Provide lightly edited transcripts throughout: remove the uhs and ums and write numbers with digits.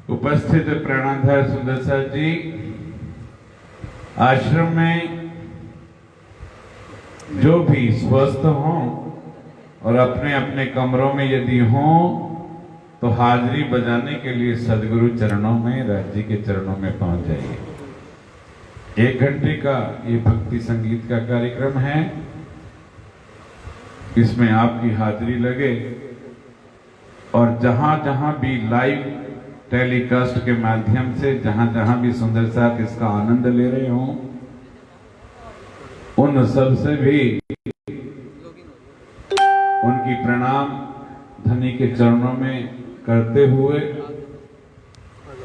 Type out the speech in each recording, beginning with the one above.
उपस्थित प्राणाधार सुंदर साहब जी, आश्रम में जो भी स्वस्थ हों और अपने अपने कमरों में यदि हों तो हाजिरी बजाने के लिए सदगुरु चरणों में, राज्य के चरणों में पहुंच जाइए। 1 घंटे का ये भक्ति संगीत का कार्यक्रम है, इसमें आपकी हाजिरी लगे और जहां जहां भी लाइव टेलीकास्ट के माध्यम से जहां जहां भी सुंदर साथ इसका आनंद ले रहे हों, उन सब से भी उनकी प्रणाम धनी के चरणों में करते हुए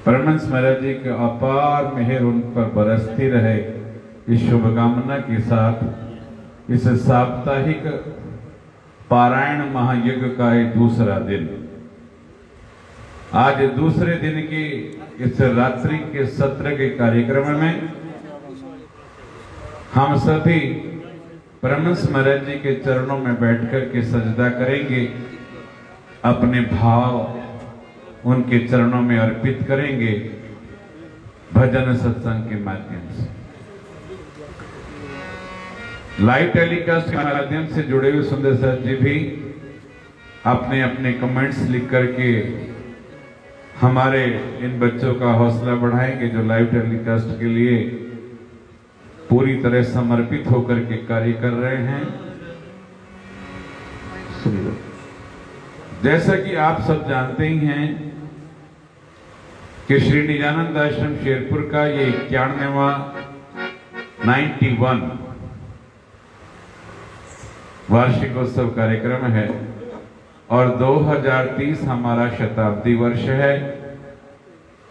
परमहंस महाराज जी के अपार मेहर उन पर बरसती रहे, इस शुभकामना के साथ इस साप्ताहिक पारायण महायज्ञ का एक दूसरा दिन, आज दूसरे दिन की इस रात्रि के सत्र के कार्यक्रम में हम सभी परमहंस महाराज जी के चरणों में बैठकर के सजदा करेंगे, अपने भाव उनके चरणों में अर्पित करेंगे भजन सत्संग के माध्यम से। लाइव टेलीकास्ट के माध्यम से जुड़े हुए सुंदर साहब जी भी अपने अपने कमेंट्स लिख करके हमारे इन बच्चों का हौसला बढ़ाएंगे जो लाइव टेलीकास्ट के लिए पूरी तरह समर्पित होकर के कार्य कर रहे हैं। जैसा कि आप सब जानते ही हैं कि श्री निजानंद आश्रम शेरपुर का ये 91वां 91 वार्षिकोत्सव कार्यक्रम है और 2030 हमारा शताब्दी वर्ष है।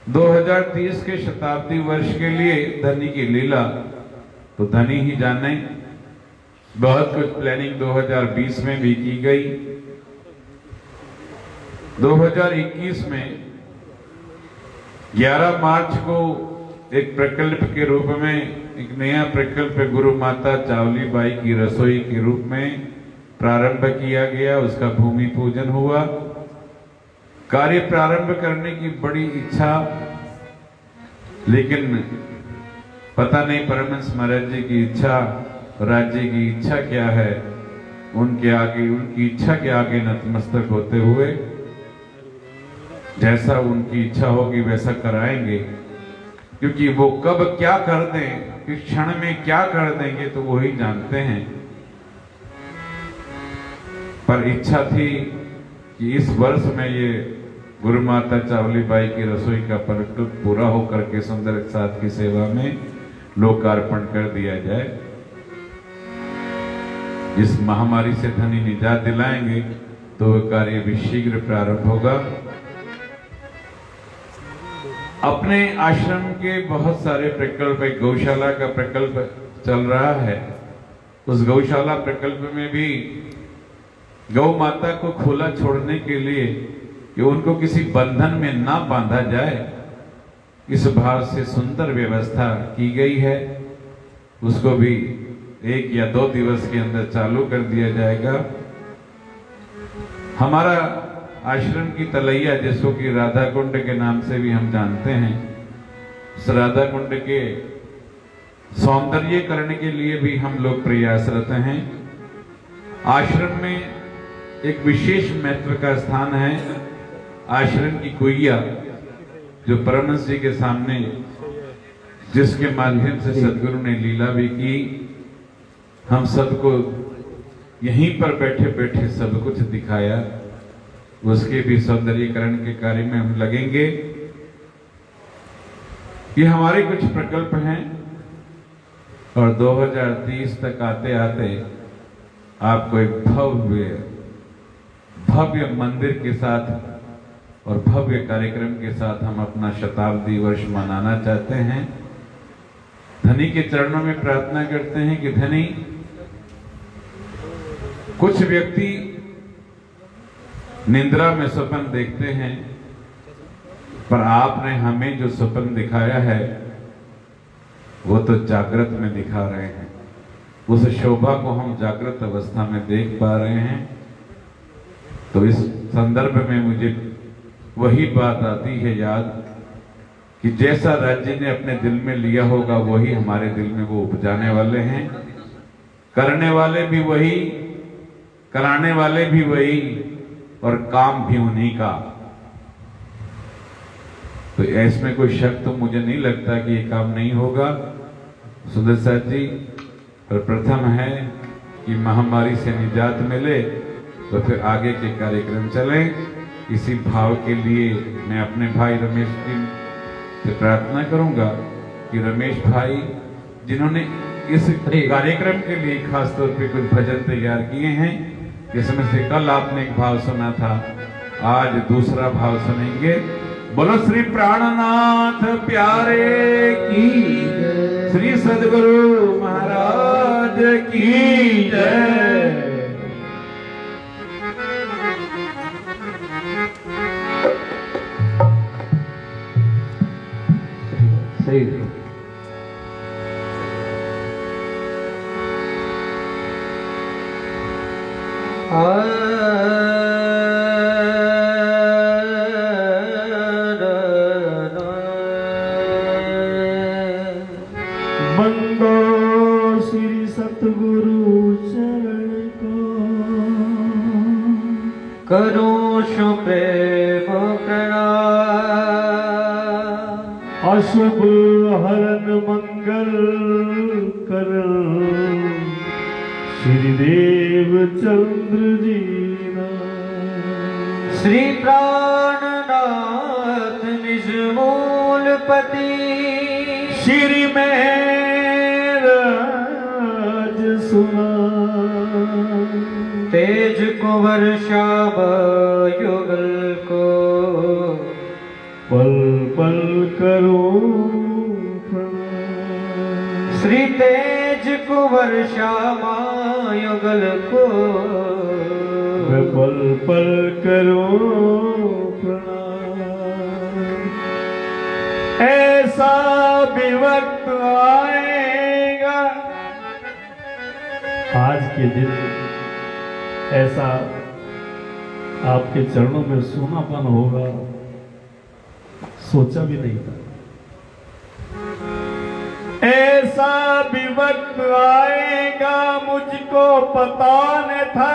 2030 के शताब्दी वर्ष के लिए धनी की लीला तो धनी ही जाने। बहुत कुछ प्लानिंग 2020 में भी की गई। 2021 में 11 मार्च को एक प्रकल्प के रूप में एक नया प्रकल्प गुरु माता चावली बाई की रसोई के रूप में प्रारंभ किया गया, उसका भूमि पूजन हुआ। कार्य प्रारंभ करने की बड़ी इच्छा, लेकिन पता नहीं परमहंस महाराज जी की इच्छा, राज्य की इच्छा क्या है, उनके आगे, उनकी इच्छा के आगे नतमस्तक होते हुए जैसा उनकी इच्छा होगी वैसा कराएंगे, क्योंकि वो कब क्या कर दें, किस क्षण में क्या कर देंगे तो वो ही जानते हैं। पर इच्छा थी कि इस वर्ष में ये गुरु माता चावली बाई की रसोई का प्रकल्प पूरा होकर के सुंदर साथ की सेवा में लोकार्पण कर दिया जाए। इस महामारी से धनी निजात दिलाएंगे तो वह कार्य भी शीघ्र प्रारंभ होगा। अपने आश्रम के बहुत सारे प्रकल्प, एक गौशाला का प्रकल्प चल रहा है। उस गौशाला प्रकल्प में भी गौ माता को खुला छोड़ने के लिए कि उनको किसी बंधन में ना बांधा जाए, इस भाव से सुंदर व्यवस्था की गई है। उसको भी 1 या 2 दिवस के अंदर चालू कर दिया जाएगा। हमारा आश्रम की तलैया, जिसको कि राधा कुंड के नाम से भी हम जानते हैं, उस राधा कुंड के सौंदर्यीकरण के लिए भी हम लोग प्रयासरत हैं। आश्रम में एक विशेष महत्व का स्थान है। आश्रम की कुइया जो परमहंस जी के सामने, जिसके माध्यम से सदगुरु ने लीला भी की, हम सबको यहीं पर बैठे बैठे सब कुछ दिखाया, उसके भी सौंदर्यीकरण के कार्य में हम लगेंगे। ये हमारे कुछ प्रकल्प हैं और 2030 तक आते आते आपको एक भव्य मंदिर के साथ और भव्य कार्यक्रम के साथ हम अपना शताब्दी वर्ष मनाना चाहते हैं। धनी के चरणों में प्रार्थना करते हैं कि धनी, कुछ व्यक्ति निद्रा में स्वप्न देखते हैं, पर आपने हमें जो स्वप्न दिखाया है वो तो जागृत में दिखा रहे हैं। उस शोभा को हम जागृत अवस्था में देख पा रहे हैं। तो इस संदर्भ में मुझे वही बात आती है याद कि जैसा राज्य ने अपने दिल में लिया होगा वही हमारे दिल में वो उपजाने वाले हैं, करने वाले भी वही, कराने वाले भी वही, और काम भी उन्हीं का। तो इसमें कोई शक तो मुझे नहीं लगता कि ये काम नहीं होगा सुंदर साथ जी। और प्रथम है कि महामारी से निजात मिले तो फिर आगे के कार्यक्रम चलें। इसी भाव के लिए मैं अपने भाई रमेश जी से प्रार्थना करूंगा कि रमेश भाई जिन्होंने इस कार्यक्रम के लिए खास तौर पे कुछ भजन तैयार किए हैं, जिसमें से कल आपने एक भाव सुना था, आज दूसरा भाव सुनेंगे। बोलो श्री प्राणनाथ प्यारे की, श्री सद्गुरु महाराज की जय। सही बंदो श्री सतगुरु चरण को, करो शो प्रेम प्रणाम। अशुभ हरण मंगल करण, श्री देव चंद्र जी श्री प्राणनाथ निज मूलपति, श्री महराज सुना, तेज कुंवर श्याम युगल को, पल पल करो प्रणाम। श्री तेज कुंवर श्यामा युगल को, मैं पल पल करो प्रणाम। ऐसा भी वक्त आएगा, आज के दिन ऐसा आपके चरणों में सोनापन होगा, सोचा भी नहीं था। ऐसा भी वक्त आएगा, मुझको पता न था,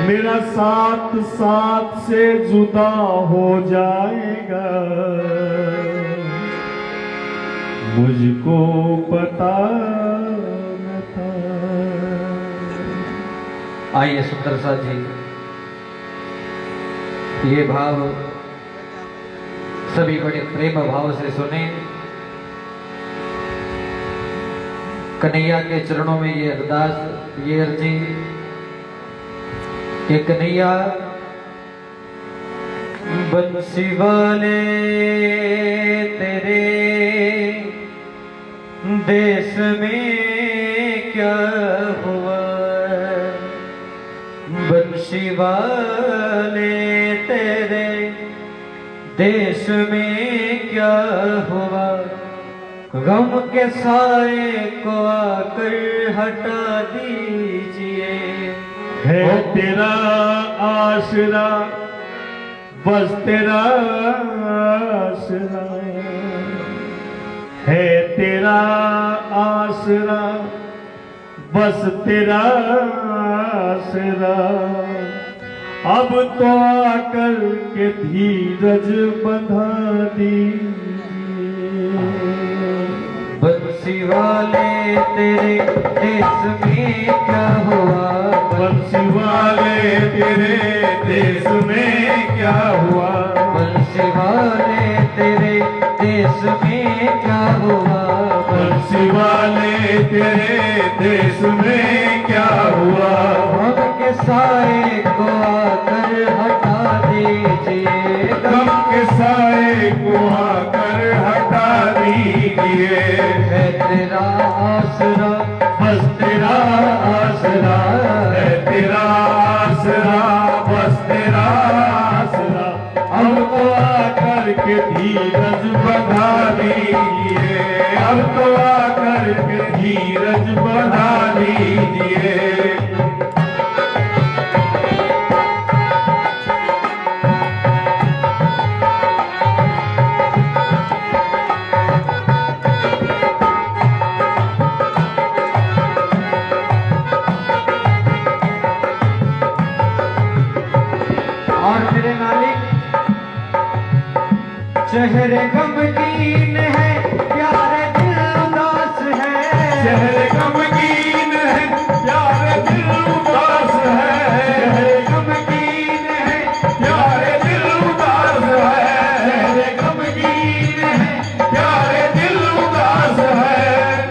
मेरा साथ साथ से जुदा हो जाएगा, मुझको पता न था। आइए सुंदर सा जी, ये भाव सभी बड़े प्रेम भाव से सुने। कन्हैया के चरणों में ये अरदास, ये अर्जी कि कन्हैया बंसी वाले तेरे देश में क्या हुआ, बंसी वाले तेरे देश में क्या हुआ, गम के साए को आकर हटा दीजिए। है तेरा आसरा, बस तेरा आसरा, है तेरा आसरा, बस तेरा आसरा, अब तो आकर के धीरज बंधा दीजिए। बंसी वाले तेरे देश में क्या हुआ, बंसी वाले तेरे देश में क्या हुआ, बंसी वाले तेरे देश में क्या हुआ, बंसी वाले तेरे देश में क्या हुआ, गम के साए को आकर हटा दीजिए, गम के साए को आकर हटा दीजिए। है तेरा आसरा, बस तेरा आसरा, है तेरा आसरा, बस तेरा आसरा, अब तो आकर के धीरज बंधा दीजिए, अब तो आकर के धीरज बंधा दीजिए। और मेरे मालिक चेहरे गमगीन है, प्यारे दिल उदास है। चेहरे गमगीन है, प्यारे दिल उदास है। चेहरे गमगीन है, प्यारे दिल उदास है। चेहरे गमगीन है, प्यारे दिल उदास है।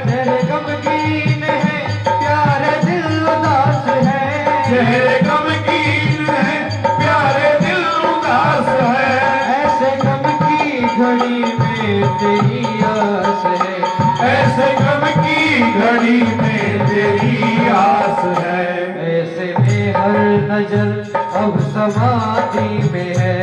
चेहरे गमगीन है, प्यारे दिल उदास है। चेहरे गमगीन है, प्यारे दिल उदास है। ऐसे गम की घड़ी में तेरी आस है। ऐसे गम की घड़ी में तेरी आस है। ऐसे में हर नजर अब समाधि में है।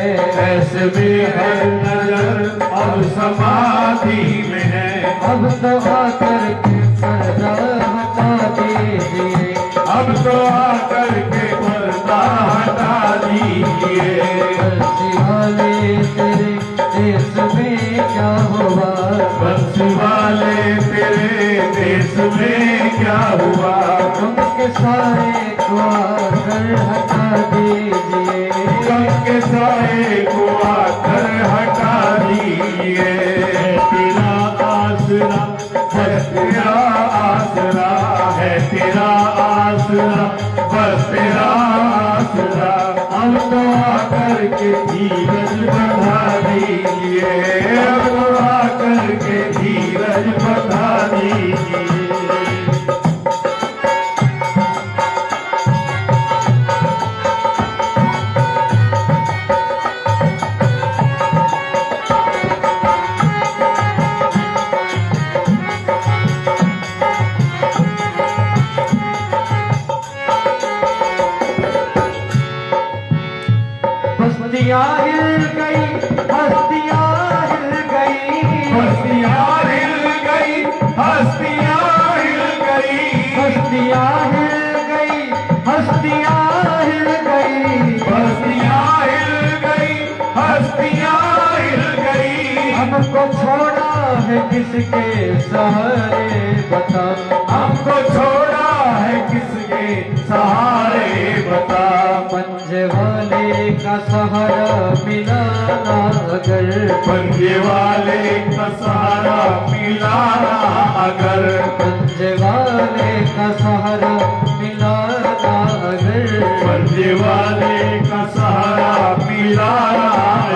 ऐसे में हर नजर अब समाधि में है। अब तो आकर के पर्दा हटा दीजिए। अब तो आकर के पर्दा हटा दीजिए। बंसी वाले तेरे देश में क्या हुआ? बंसी वाले तेरे देश में क्या हुआ? गम के साए को आकर हटा दीजिए। गम के साए को आकर हटा दीजिए। तेरा आसरा बस तेरा आसरा है। तेरा आसरा बस तेरा आसरा। अब तो आकर के धीरज बढ़ा दीजिए। अब तो आकर के धीरज बढ़ा दीजिए। हस्तियाँ हिल गई, हस्तियाँ हिल गई। हस्तियाँ हिल गई, हस्तियाँ हिल गई। हस्तियाँ हिल गई, हस्तियाँ हिल गई। हस्तियाँ हिल गई, हस्तियाँ हिल गई। हमको छोड़ा है किसके सहारे बता। हमको छोड़ा है किसके सहारे बता। पंजे वाले का सहारा मिला ना अगर। पंजे वाले का सहारा मिला ना अगर। पंजे वाले का सहारा मिला ना अगर। पंजे वाले का सहारा मिला ना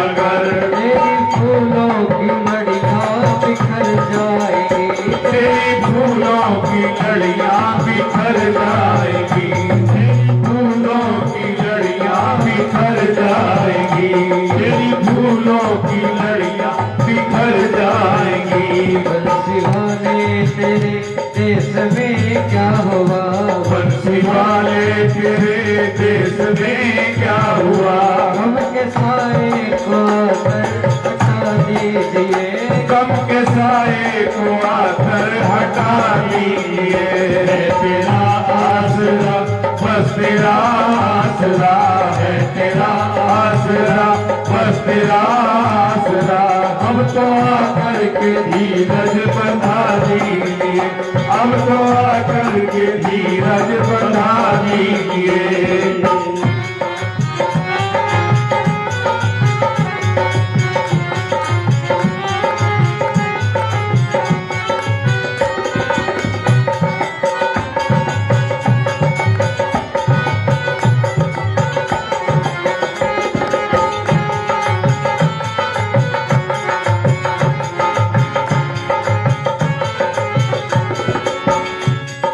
अगर। तेरी फूलों की लड़ियाँ बिखर जाएगी। तेरी फूलों की लड़ियाँ बिखर जाएगी। तेरी फूलों की लड़ियाँ बिखर जाएगी। तेरी फूलों की लड़ियाँ बिखर जाएगी। बंसी वाले तेरे देश में क्या हुआ? बंसी वाले तेरे देश में क्या हुआ? गम के साए को आकर हटा दीजिए। गम के साए को आकर हटा लीजिए। तेरा आसरा बस तेरा आसरा है। तेरा आसरा बस तेरा आसरा। अब तो आकर के धीरज बंधा दीजिए। अब तो आकर के धीरज बंधा दीजिए।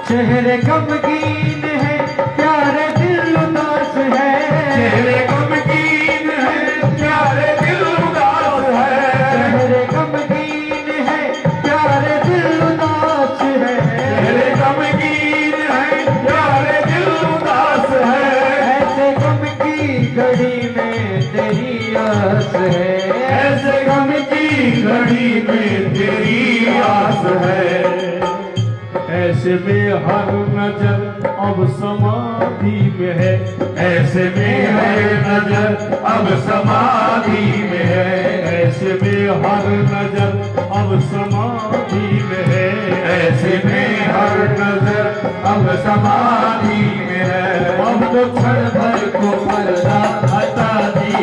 चेहरे गमगीन है, प्यारे दिल उदास है। चेहरे गमगीन है, प्यारे दिल उदास है। चेहरे गमगीन है, प्यारे दिल उदास है। चेहरे गमगीन है, प्यारे दिल उदास है। ऐसे गम की घड़ी में तेरी आस है। ऐसे गम की घड़ी में तेरी आस है। ऐसे में हर नजर अब समाधि में है। ऐसे में हर नजर अब समाधि में है। ऐसे में हर नजर अब समाधि में है। ऐसे में हर नजर अब समाधि में है। अब तो क्षण भर को पर्दा हटा दी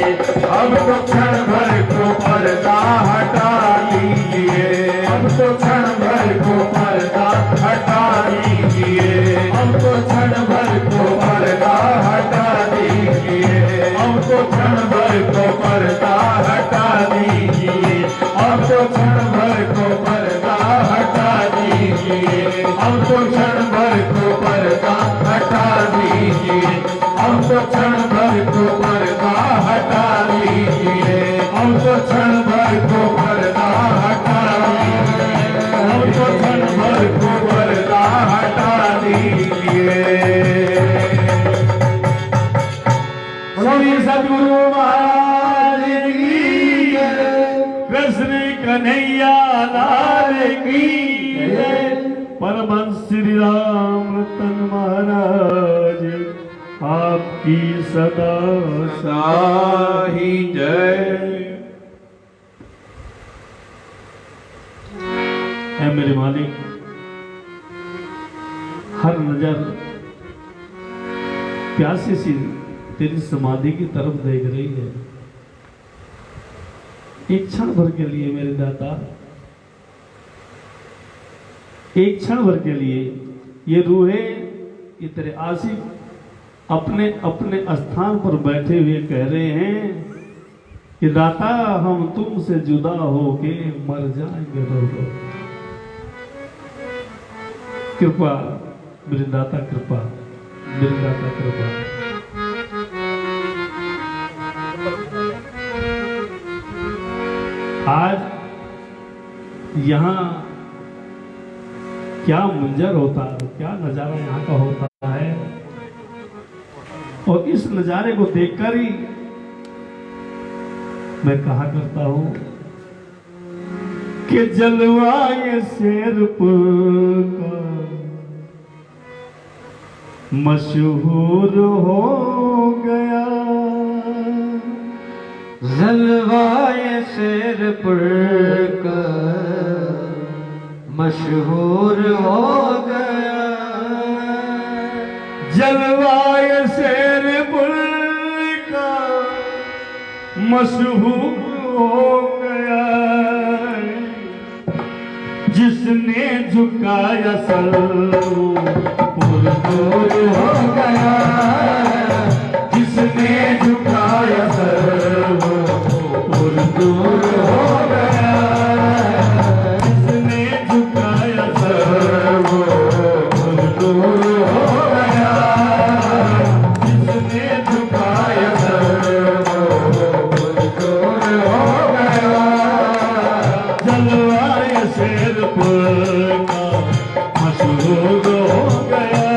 अब तो क्षण भर को पर्दा हटा लीजिए, अब तो क्षण भर को पर्दा हटा लीजिए, अब तो क्षण भर को पर्दा हटा दीजिए, अब तो क्षण भर को पर्दा हटा दीजिए, अब तो क्षण भर को पर्दा हटा दीजिए, अब तो क्षण भर को पर्दा हटा दीजिए, अब तो क्षण भर को पर्दा हटा दीजिए, अब तो क्षण भर को पर्दा हटा दीजिए, अब तो क्षण भर को पर्दा हटा दीजिए। श्री सद्गुरु महाराज की जय, कृष्ण कन्हैया लाल की जय, परमहंस श्री राम रतन महाराज आपकी सदा सदा ही जय। है मेरे मालिक, हर नजर प्यासी सी तेरी समाधि की तरफ देख रही है। एक क्षण भर के लिए मेरे दाता, एक क्षण भर के लिए ये रूहें, ये तेरे आशिक अपने अपने स्थान पर बैठे हुए कह रहे हैं कि दाता हम तुमसे जुदा होके मर जाएंगे रो रो। कृपा मेरे दाता, कृपा मेरे दाता, कृपा। आज यहाँ क्या मंजर होता है, क्या नजारा यहाँ का होता है, और इस नजारे को देखकर ही मैं कहा करता हूं कि जलवाए शेरपुर का मशहूर हो गया, जलवाए शेरपुर का मशहूर हो गया, जलवाए शेरपुर का मशहूर हो गया, जिसने झुकाया सर पुरनूर हो गया, जिसने झुकाया सर पुरनूर हो गया, जिसने झुकाया सर पुरनूर हो गया, जिसने झुकाया सर पुरनूर हो गया, जलवाए शेरपुर का मशहूर हो गया,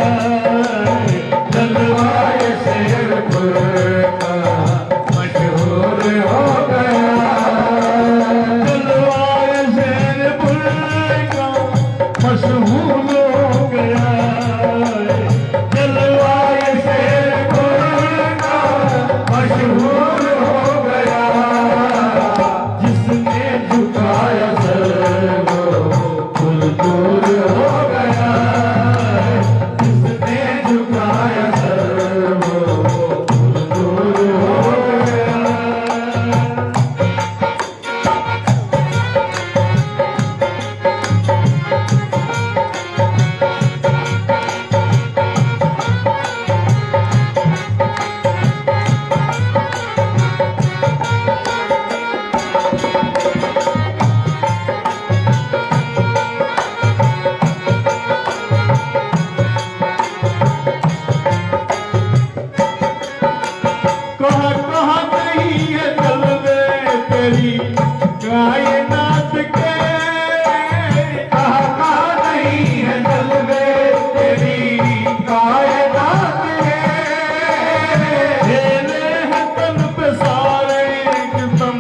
जलवाए शेरपुर का मशहूर हो गया, जलवाए शेरपुर का मशहूर हो गया, जलवाए शेरपुर का मशहूर हो गया, जिसने झुकाया सर पुरनूर हो गया, जिसने झुकाया सर पुरनूर हो गया। कहाँ कहाँ गई है जलवे तेरी कायनात के, कहाँ कहाँ गई है जलवे तेरी कायनात के, खेले हैं तन पे सारे एकदम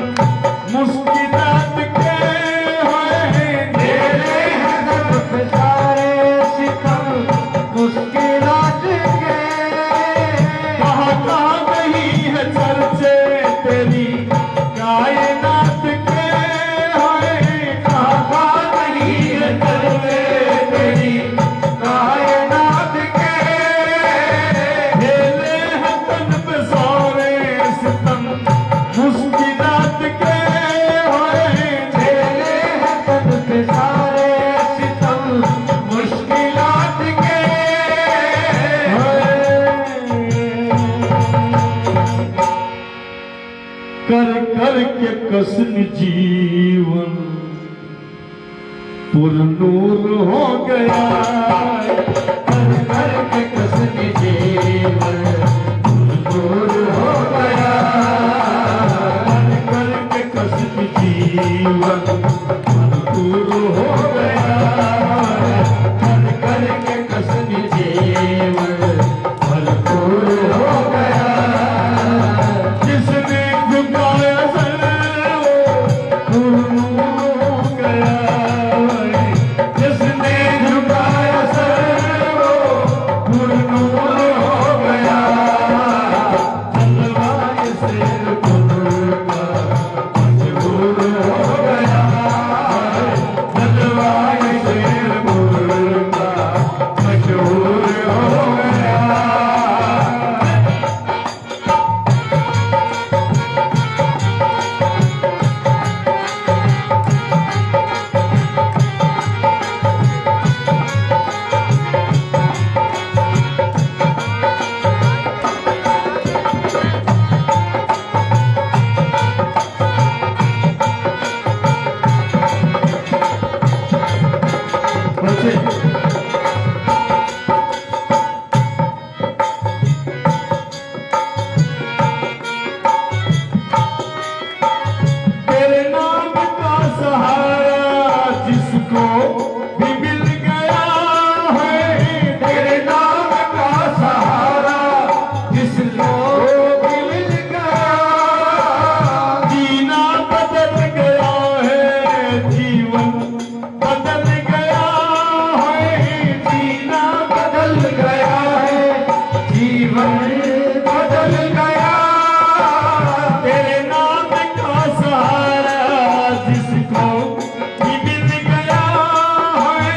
मुस्किनात के, खेले हैं तन पे सारे सितम मुस्किनात के, कहाँ कहाँ गई है चर्चे तेरी कायनात के, कर कर के कसन जीवन पुरनूर हो गया, कर कर के कसन जीवन पुरनूर हो गया, कर कर के कसन जीवन पुरनूर हो गया, कर कर के कसन जीवन भरपूर हो गया, जिसने झुकाया सर वो पुरनूर हो गया, जिसने झुकाया सर वो पुरनूर हो गया, जलवाए शेर पुर का मशहूर हो गया, जलवाए शेर पुर का मशहूर हो गया। तेरे नाम का सहारा जिसको भी मिल गया है, तेरे नाम का सहारा जिसको भी मिल गया, जीना बदल गया है, जीवन बदल गया है, जीना बदल गया है, जीवन बदल गया, तेरे नाम का सहारा जिसको भी मिल गया है,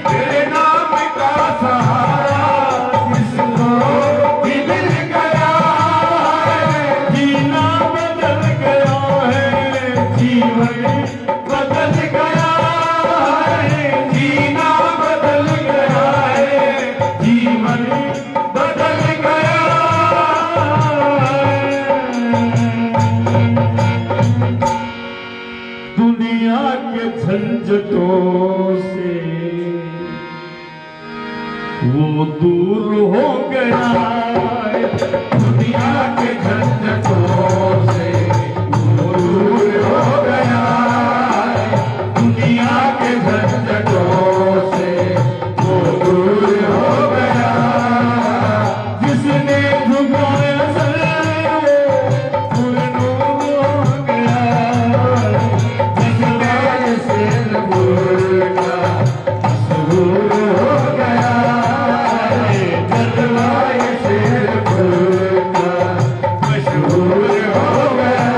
तेरे नाम का सहारा जिसको भी मिल गया है, जीना बदल गया है, जीवन बदल गया है, जीना बदल गया है, जीवन बदल गया है। दुनिया के झंझटों से वो दूर हो गया है, दुनिया के झंझटों से वो दूर हो गया है, दुनिया के झंझटों से वो दूर हो गया, जिसने झुकाया सर वो पुरनूर हो गया, जलवाए शेर पुर का मशहूर हो गया, जलवाए शेर पुर का मशहूर हो गया।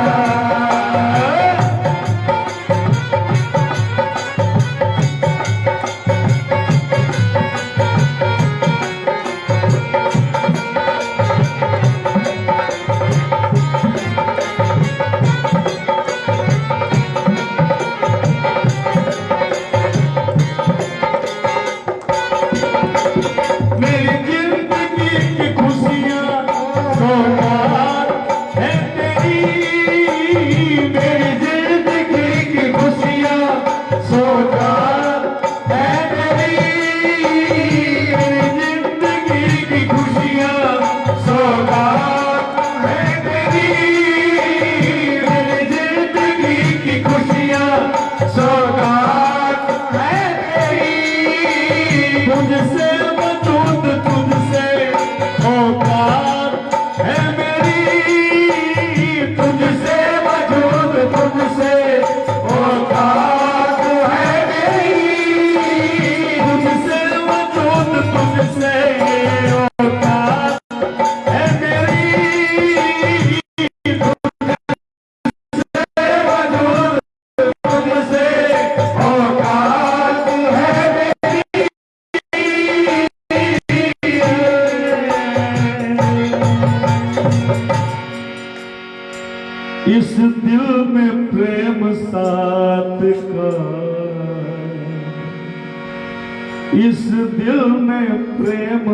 मेरी जिंदगी की खुशियाँ सौगात है तेरी, मेरी जिंदगी की खुशियाँ सौगात है तेरी, मेरी जिंदगी की खुशियाँ सौगात है तेरी, मेरी जिंदगी की खुशियाँ सौगात है तेरी, तुझसे वजूद तुझसे औकात है मेरी, तुझसे वजूद तुझसे औकात है मेरी, तुझसे वजूद तुझसे औकात है मेरी, तुझसे वजूद तुझसे औकात है मेरी। इस दिल में प्रेम साथ का, इस दिल में प्रेम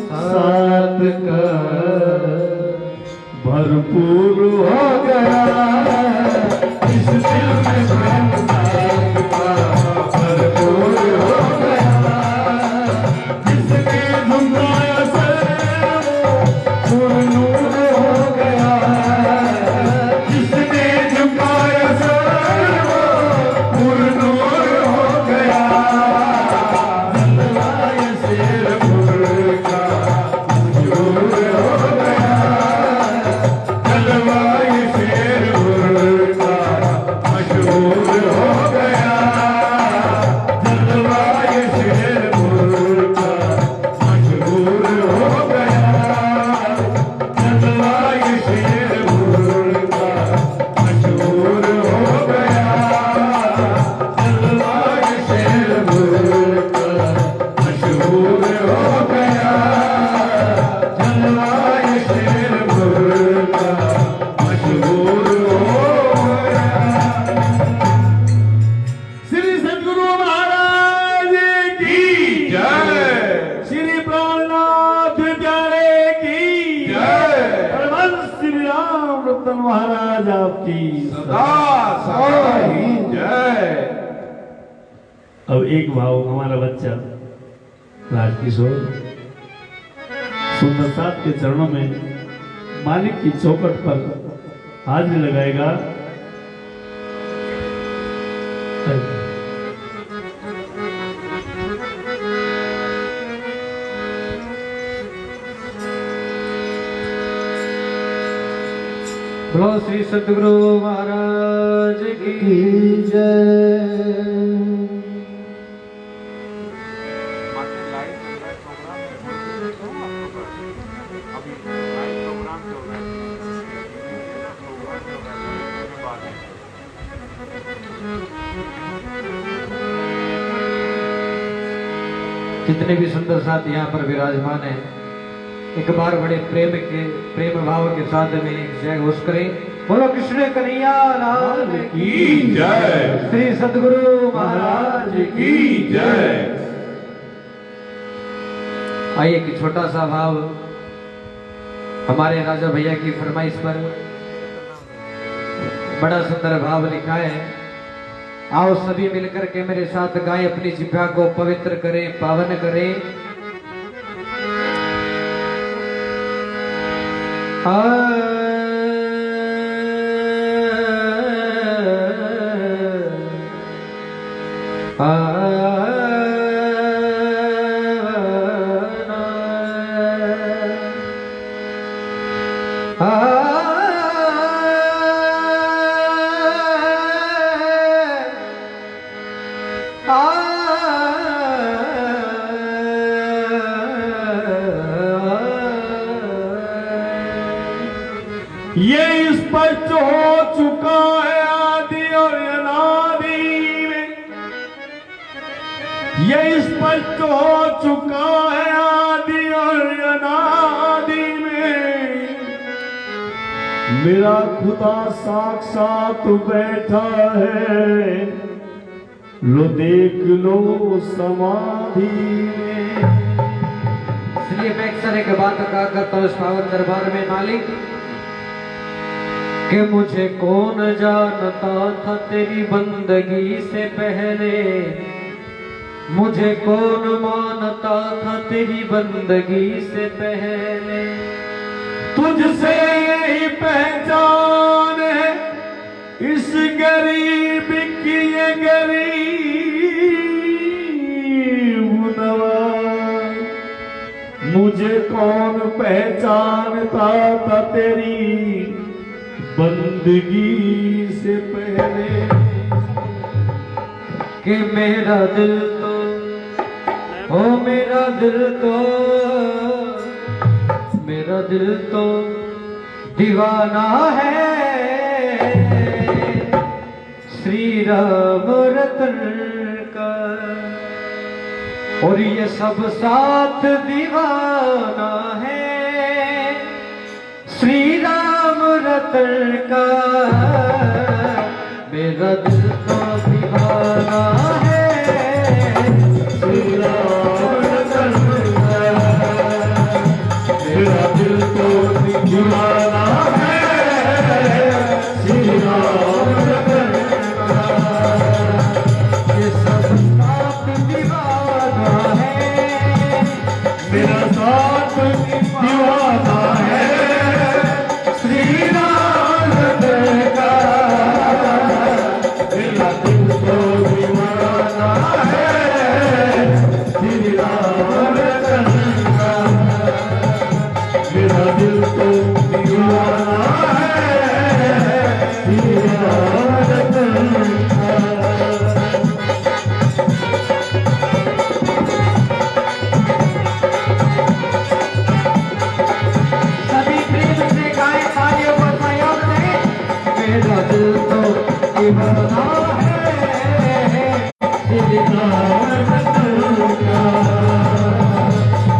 साथ का भरपूर हो गया। रतन महाराज आपकी सदा सदा ही जय। अब एक भाव हमारा बच्चा राजकिशोर सुंदर साथ के चरणों में मालिक की चौखट पर हाजिरी लगाएगा। बोलो श्री सतगुरु महाराज की जय। जितने भी सुंदर साथ यहाँ पर विराजमान है, एक बार बड़े प्रेम भाव के साथ में एक जय घोष करें। बोलो कृष्ण कन्हैया लाल की जय। श्री सतगुरु महाराज की जय। आइए कि छोटा सा भाव हमारे राजा भैया की फरमाइश पर बड़ा सुंदर भाव लिखा है। आओ सभी मिलकर के मेरे साथ गाएं, अपनी जिह्वा को पवित्र करें, पावन करें। ये स्पष्ट हो चुका है आदि और अनादि में, ये स्पष्ट हो चुका है आदि और अनादि में। मेरा खुदा साक्षात बैठा है, लो देख लो समाधि में। इसलिए मैं अक्सर एक बात कहा करता हूँ इस पावन दरबार में मालिक, कि मुझे कौन जानता था तेरी बंदगी से पहले, मुझे कौन मानता था तेरी बंदगी से पहले। तुझसे यही पहचान है इस गरीब की, ये गरीब नवाज। मुझे कौन पहचानता था तेरी बंदगी से पहले, कि मेरा दिल तो ओ मेरा दिल तो, मेरा दिल तो दीवाना है श्री राम रतन का, और ये सब साथ दीवाना है श्री राम रतन का। मेरा दिल तो दीवाना है श्री राम रतन का, मेरा दिल तो दीवाना है श्री राम रतन का। ये सब साथ दीवाना है, मेरा साथ दीवाना है श्री राम रतन का। मेरा दिल तो दीवाना है श्री राम रतन का। मेरा दिल तो दीवाना है श्री राम रतन का। सभी प्रेम से गाएं, तालियों को सहयोग दें। मेरा दिल तो दीवाना है श्री राम रतन का।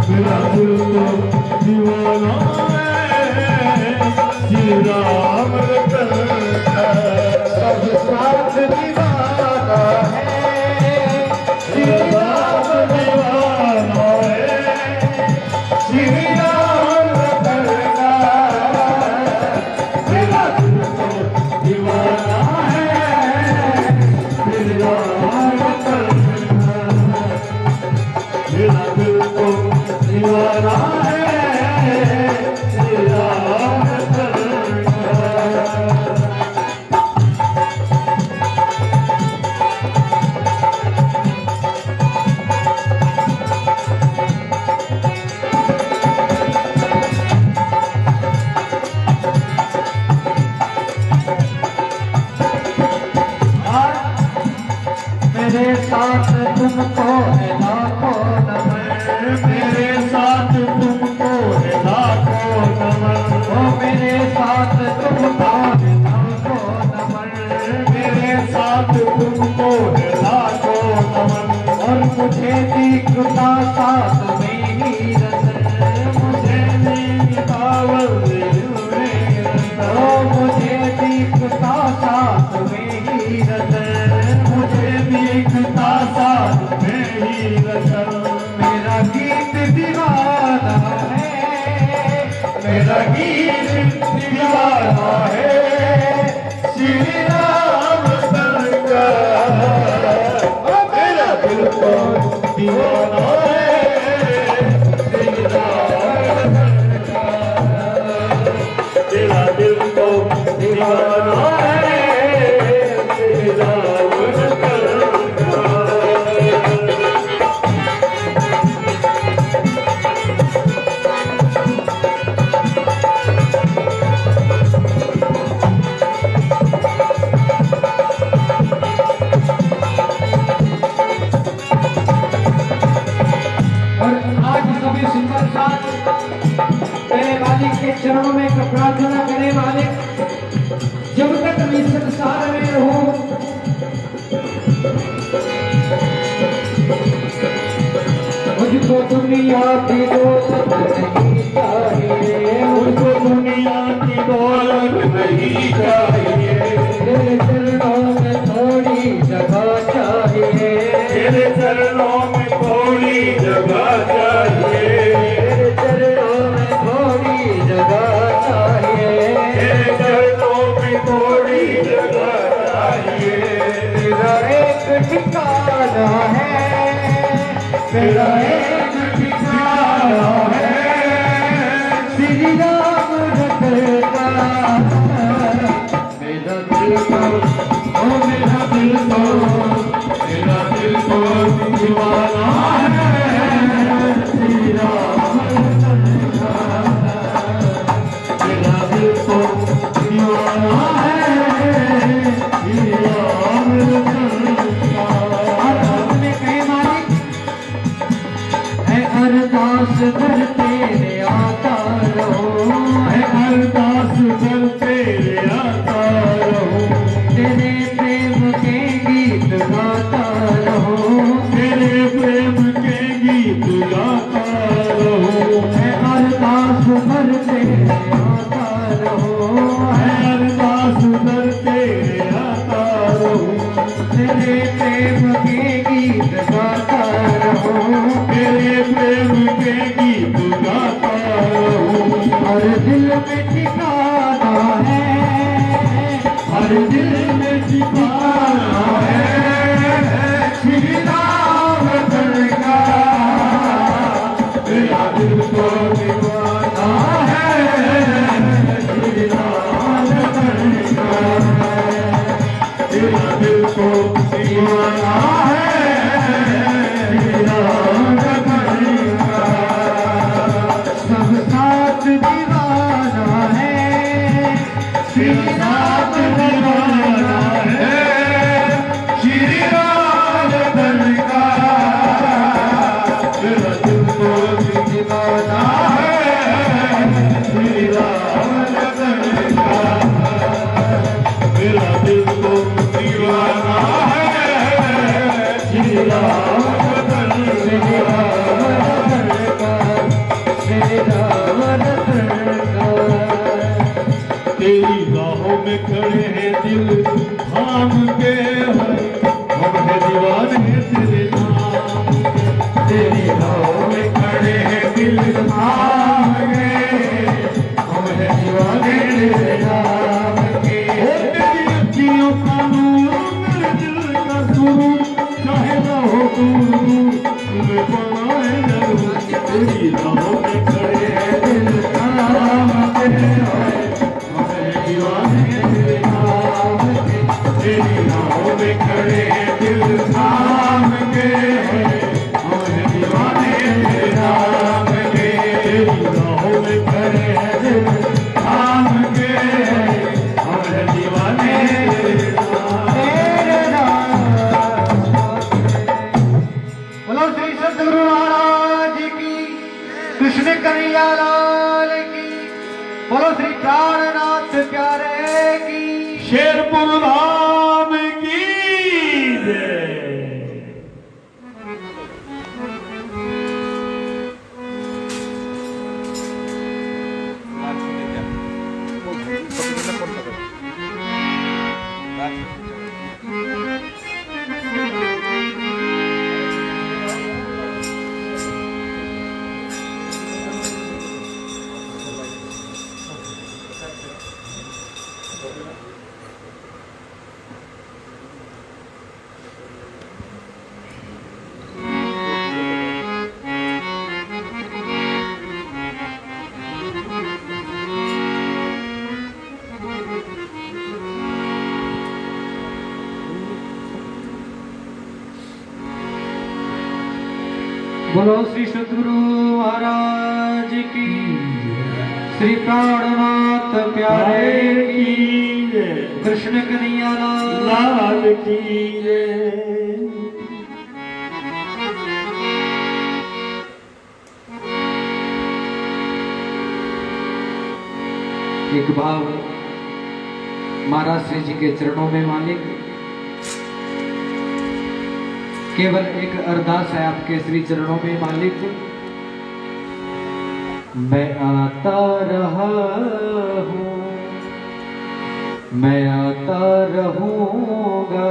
मेरा दिल तो दीवाना है श्री राम रतन का। सब साथ दीवाना है श्री राम दीवाना है श्री राम रतन का। मेरा साथ तुमको है लाखों नमन, मेरे साथ तुमको है लाखों नमन, ओ मेरे साथ तुमको है लाखों नमन, मेरे साथ तुमको है लाखों नमन, और मुझे दीखता साथ में ही रतन, मुझे पावर ओ मुझे दीखता साथ में ही रतन, मुझे दिखता साथ में ही रतन, मेरा गीत दीवाना है, मेरा गीत दीवाना है, श्री राम सरकार, मेरा दिल तो दीवाना है, श्री राम सरकार, मेरा दिल तो दीवाना है, श्री राम सरकार। और आज सभी सुंदर साथ मेरे मालिक के चरणों में प्रार्थना करे, मालिक जब तक मैं संसार में रहूं, मुझको दुनिया की दौलत नहीं चाहिए, मुझको दुनिया की दौलत नहीं चाहिए, तेरे चरणों में थोड़ी जगह चाहिए, तेरे चरणों में थोड़ी जगह चाहिए, तेरे चरणों में थोड़ी जगह चाहिए, तेरे चरणों में थोड़ी जगह चाहिए, तेरा एक ठिकाना है, तेरा एक ठिकाना है, श्री राम रतन का, मेरा दिल को, ओ मेरा दिल तो दीवाना है, श्री राम का, मेरा दिल तो दीवाना है, श्री राम का। और आपने कहे मालिक है अरदास कर तेरे आता रहो, है अरदास कर तेरे आता रहूं, तेरे प्रेम के गीत गाता रहो, तेरे प्रेम के गीत गाता रहूं, है अरदास कर तेरे आता रहो, है अरदास कर तेरे आता रहूं, तेरे प्रेम के गीत गाता रहो, तेरे प्रेम के गीत गाता रहूं, हर दिल में ठिकाना है, हर दिल में ठिकाना है, श्री राम का, मेरा दिल तो दीवाना है, श्री राम का, मेरा दिल तो दीवाना है, श्री राम का, सब साथ दीवाना है, श्री राम दीवाना है, श्री राम का, मेरा दिल तो दीवाना है, श्री राम का, मेरा दिल तो दीवाना है, श्री राम तेरी राहों में खड़े हैं दिल थाम के, हम है दीवाने तेरे नाम के, तेरी राहों में खड़े हैं दिल थाम के, हम है दीवाने तेरे नाम के, तेरी अखियों का नूर मेरे दिल का सुरूर, चाहे ना हो दूर दूर तुम्हें पाना है जरूर, तेरी राहों में खड़े हैं दिल थाम के, तेरी राहों में खड़े हैं दिल थाम के, हम हैं दीवाने तेरे नाम के, तेरी राहों में खड़े हैं दिल थाम के, की शेरपुर धाम की जय। बोलो श्री सद्गुरु महाराज की, श्री प्राणनाथ प्यारे की, कृष्ण कन्हैया लाल की जय। एक भाव महाराज श्री जी के चरणों में मालिक, केवल एक अरदास है आपके श्री चरणों में मालिक। मैं आता रहा हूँ, मैं आता रहूँगा,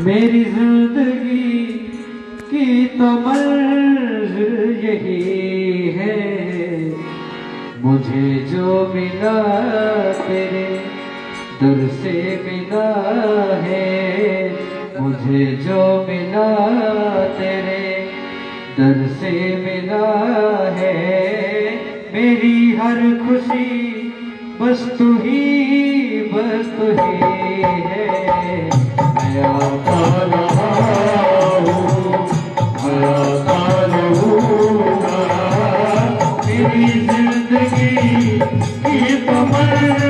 मेरी जिंदगी की तो मर्ज़ यही है, मुझे जो मिला तेरे दर से मिला है, मुझे जो मिला तेरे दर से मिला है, मेरी हर खुशी बस तू ही है। मैं आता रहा हूँ, मैं आता रहूँगा, मेरी जिंदगी की तो मर्ज़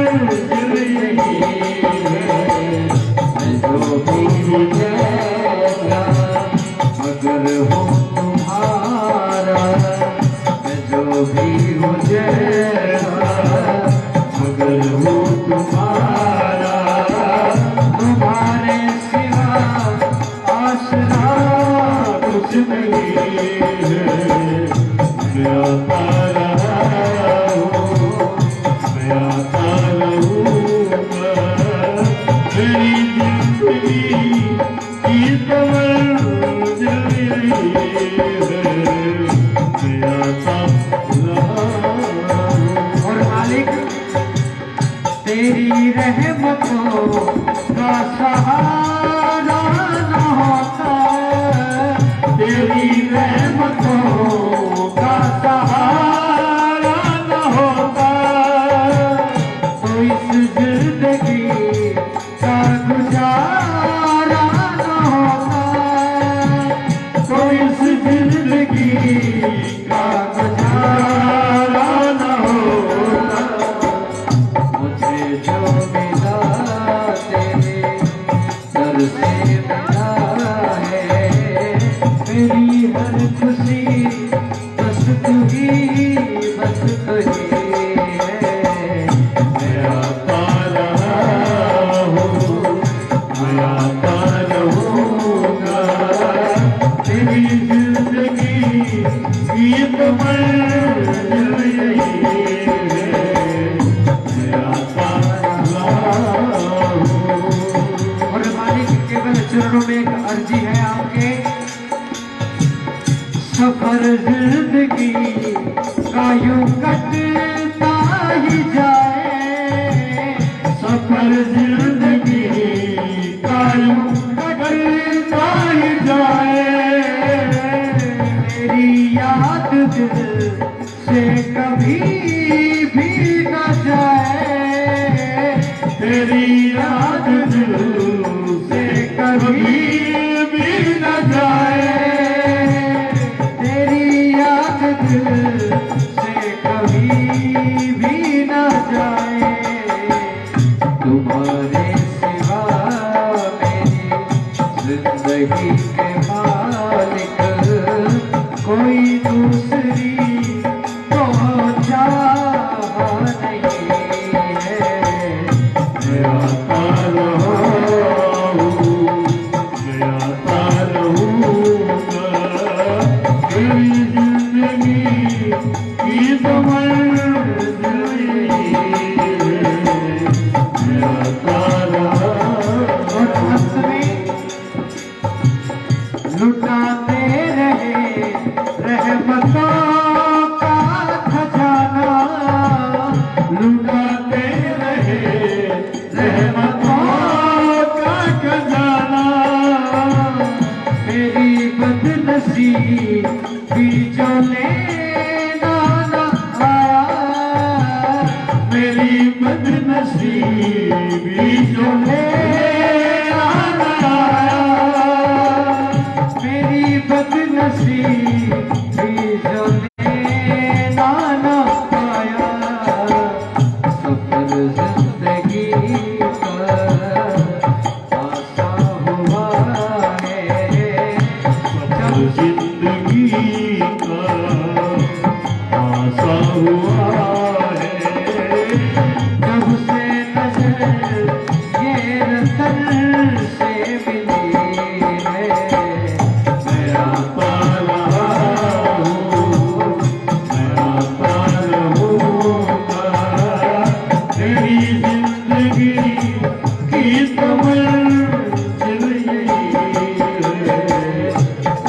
मगर हूँ तुम्हारा, मैं जो भी हूँ मगर हूँ तुम्हारा, तुम्हारे सिवा आसरा कुछ नहीं है। मैं आता रहा हूँ, मैं आता रहूँगा, मेरी जिंदगी की तमन्ना और मालिक तेरी रहमतों का सहारा न होता, तेरी रहमतों का सहारा न होता, तो इस जिंदगी का गुजारा न होता, तो इस जिंदगी का गुजारा न होता। मुझे जो मिला तेरे दर से मिला है, मेरी हर खुशी बस तू ही है। मैं आता रहा हूँ, मैं आता रहूँगा, तेरी जिंदगी की तो मर्ज़ यही है। मैं आता रहा हूँ। और मालिक केवल चरणों में एक अर्जी है आपके, सफर जिंदगी का यूं कटता ही जाए, सफर जिंदगी का यूं कटता ही जाए, मेरी याद दिल से कभी भी न जाए, तेरी याद दिल से कभी भी न जाए, तेरी याद दिल से कभी भी न जाए, तुम्हारे सिवा मेरी जिंदगी के मालिक कोई दूसरी तो चाहता लुटाते रहे रहमतों का खजाना। मेरी बदनसीबी जो लेना ना आया, मेरी बदनसीबी जो लेना न आया। मेरी बदनसीबी जो लेना ना आया। सफर जिंदगी का आसा हुआ है, सफर जिंदगी का आसा हुआ है। जब से नजर ये रतन से मिली है, मैं आता रहा हूँ, मैं आता रहूँगा। तेरी जिंदगी की तमन्ना यही है।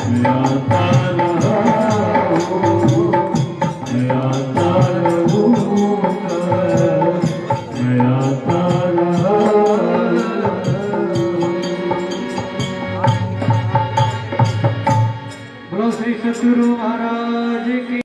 मैं आता रहा हूँ, मैं आता रहूँगा, मैं आता रहा हूँ। बोलो श्री सतगुरु महाराज की।